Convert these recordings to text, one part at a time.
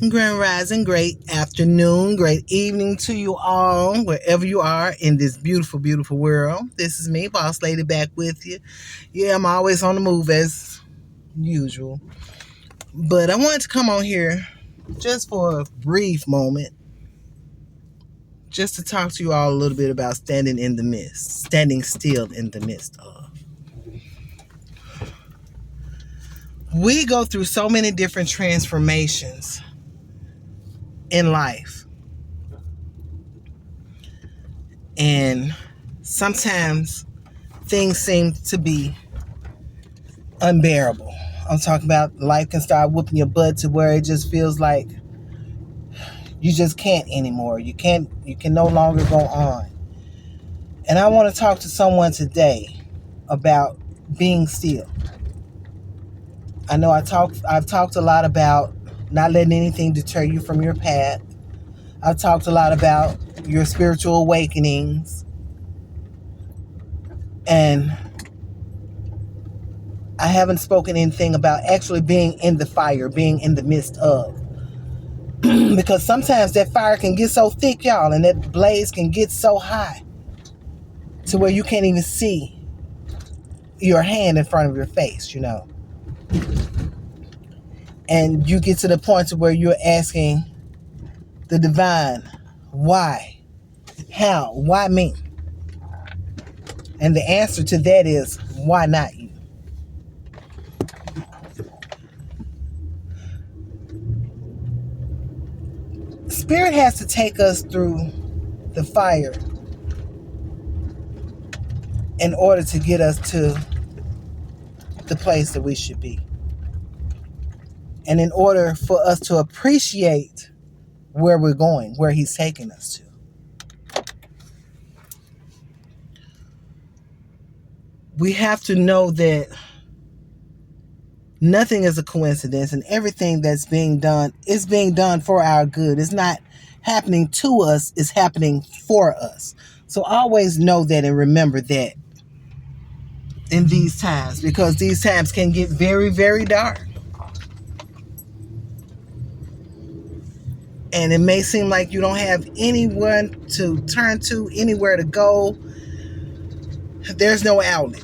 Grand Rising, great afternoon, great evening to you all, wherever you are in this beautiful, beautiful world. This is me, Boss Lady, back with you. Yeah, I'm always on the move as usual. But I wanted to come on here just for a brief moment, just to talk to you all a little bit about standing in the midst, standing still in the midst of. We go through so many different transformations in life. And sometimes things seem to be unbearable. I'm talking about life can start whooping your butt to where it just feels like you just can't anymore. You can no longer go on. And I want to talk to someone today about being still. I know I've talked a lot about not letting anything deter you from your path. I've talked a lot about your spiritual awakenings. And I haven't spoken anything about actually being in the fire, being in the midst of. Because sometimes that fire can get so thick, y'all, and that blaze can get so high to where you can't even see your hand in front of your face, you know. And you get to the point to where you're asking the divine, why? How? Why me? And the answer to that is, why not you? Spirit has to take us through the fire in order to get us to the place that we should be. And in order for us to appreciate where we're going, where he's taking us to. We have to know that nothing is a coincidence, and everything that's being done is being done for our good. It's not happening to us, it's happening for us. So always know that and remember that in these times, because these times can get very, very dark. And it may seem like you don't have anyone to turn to, anywhere to go. There's no outlet.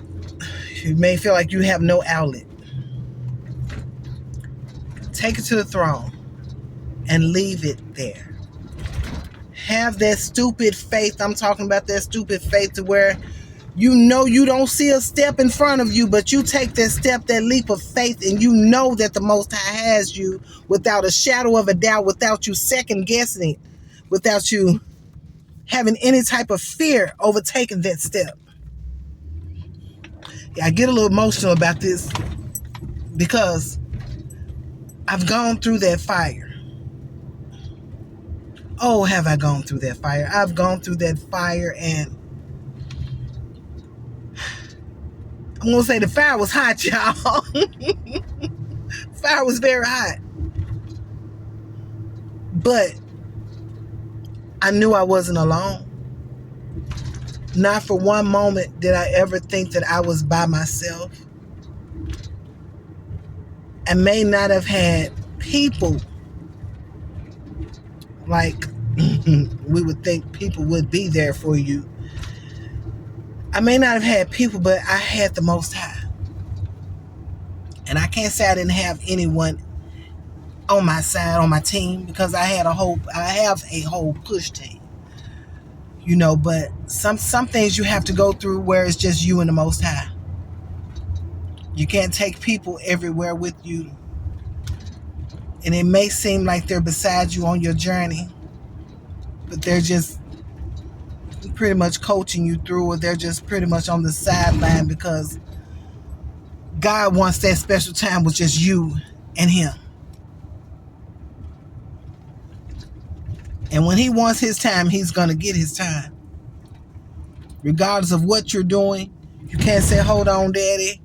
You may feel like you have no outlet. Take it to the throne and leave it there. Have that stupid faith. I'm talking about that stupid faith to where you know you don't see a step in front of you, but you take that step, that leap of faith, and you know that the Most High has you without a shadow of a doubt, without you second guessing it, without you having any type of fear overtaking that step. Yeah, I get a little emotional about this because I've gone through that fire. Oh, have I gone through that fire? I've gone through that fire, and I'm going to say the fire was hot, y'all. Fire was very hot. But I knew I wasn't alone. Not for one moment did I ever think that I was by myself. I may not have had people like we would think people would be there for you. I may not have had people, but I had the Most High. And I can't say I didn't have anyone on my side, on my team, because I have a whole push team. You know, but some things you have to go through where it's just you and the Most High. You can't take people everywhere with you. And it may seem like they're beside you on your journey, but they're just pretty much coaching you through, or they're just pretty much on the sideline because God wants that special time with just you and him. And when he wants his time, he's going to get his time. Regardless of what you're doing, you can't say, hold on, Daddy,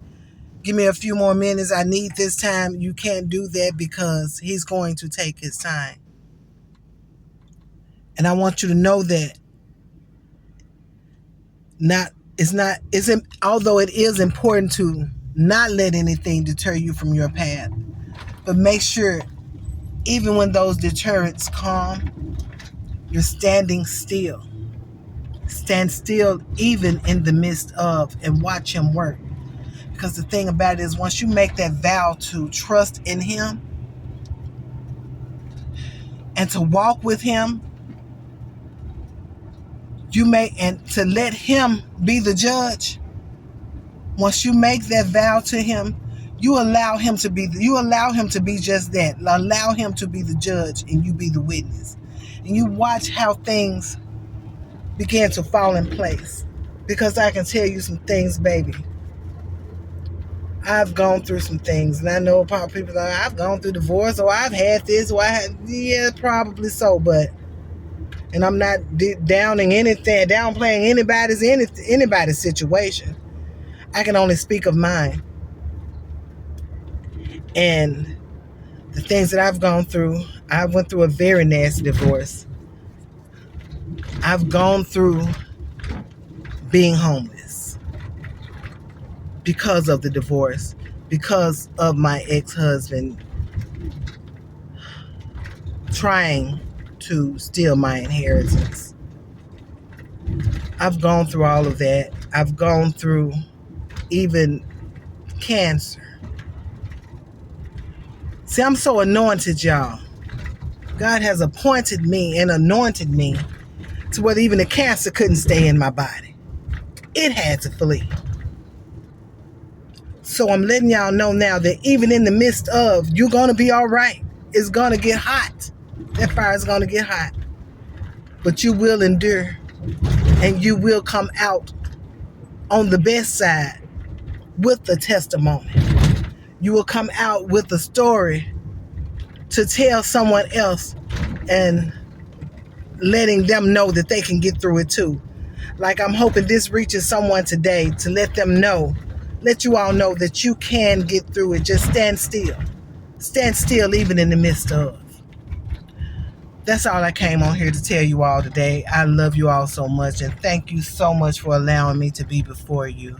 give me a few more minutes, I need this time. You can't do that because he's going to take his time. And I want you to know that although it is important to not let anything deter you from your path, but make sure Even when those deterrents come, you're standing still. Stand still even in the midst of, and watch him work. Because the thing about it is, once you make that vow to trust in him and to walk with him, and to let him be the judge. Once you make that vow to him, you allow him to be just that. Allow him to be the judge and you be the witness. And you watch how things begin to fall in place. Because I can tell you some things, baby. I've gone through some things, and I know probably people are like, I've gone through divorce, or I've had this, or yeah, probably so, and I'm not downplaying anybody's situation. I can only speak of mine. And the things that I've gone through, I went through a very nasty divorce. I've gone through being homeless because of the divorce, because of my ex-husband trying to steal my inheritance. I've gone through all of that. I've gone through even cancer. See, I'm so anointed, y'all. God has appointed me and anointed me to where even the cancer couldn't stay in my body. It had to flee. So I'm letting y'all know now that even in the midst of, you're going to be all right. It's going to get hot. That fire is going to get hot. But you will endure, and you will come out on the best side with the testimony. You will come out with a story to tell someone else and letting them know that they can get through it too. Like, I'm hoping this reaches someone today to let you all know that you can get through it. Just stand still. Stand still even in the midst of. That's all I came on here to tell you all today. I love you all so much, and thank you so much for allowing me to be before you.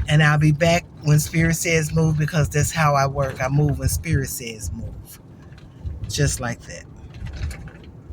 And I'll be back when Spirit says move, because that's how I work. I move when Spirit says move. Just like that.